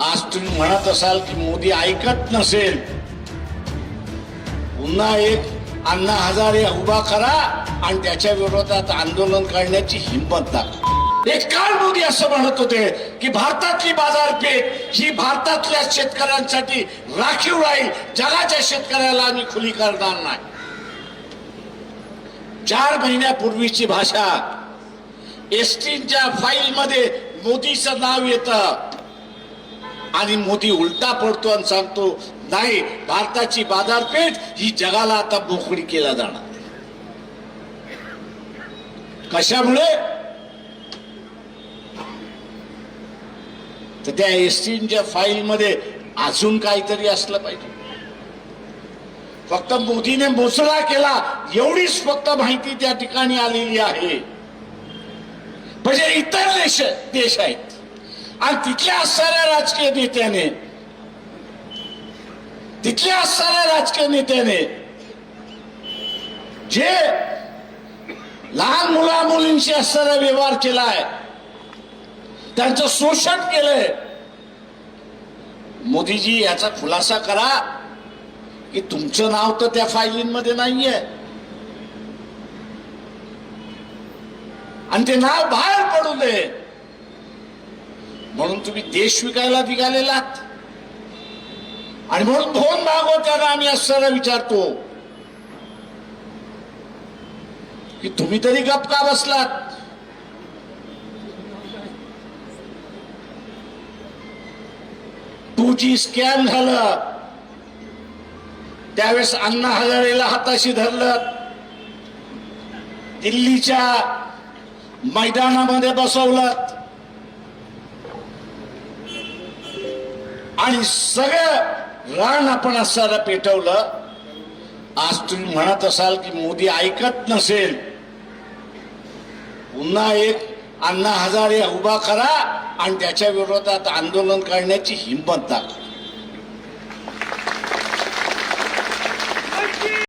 आज तुम्ही म्हणत असाल की मोदी ऐकत नसेल, पुन्हा एक अण्णा हजारे उभा करा आणि त्याच्या विरोधात आंदोलन करण्याची हिंमत दाखवा. एक काळ मोदी असं म्हणत होते की भारतातली बाजारपेठ ही भारतातल्या शेतकऱ्यांसाठी राखीव राहील, जगाच्या शेतकऱ्याला आम्ही खुली करणार नाही. 4 महिन्यापूर्वीची भाषा एसटीच्या फाईल मध्ये मोदीचं नाव येतं आणि मोदी उलटा पडतो आणि सांगतो नाही, भारताची बाजारपेठ ही जगाला आता मोकळी केला जाणार. कशामुळे? तर त्या एसटीच्या फाईल मध्ये अजून काहीतरी असलं पाहिजे. फक्त मोदीने मोसळा केला एवढीच फक्त माहिती त्या ठिकाणी आलेली आहे. म्हणजे इतर देश आहेत आणि तिथल्या असणाऱ्या राजकीय नेत्याने, जे लहान मुला मुलींशी असणारा व्यवहार केलाय, त्यांचं शोषण केलंय. मोदीजी याचा खुलासा करा की तुमचं नाव तर त्या फायलींमध्ये नाहीये आणि ते नाव बाहेर पडू दे म्हणून तुम्ही देश विकायला निघालेलात. आणि म्हणून दोन भागवताना आम्ही असताना विचारतो की तुम्ही तरी गप का बसलात? 2G स्कॅम झालं त्यावेळेस अण्णा हजारेला हाताशी धरलं, दिल्लीच्या मैदानामध्ये बसवलं आणि सगळं रान आपण असताना पेटवलं. आज तुम्ही म्हणत असाल की मोदी ऐकत नसेल, पुन्हा एक अण्णा हजारे उभा करा आणि त्याच्या विरोधात आंदोलन करण्याची हिंमत दाखवा.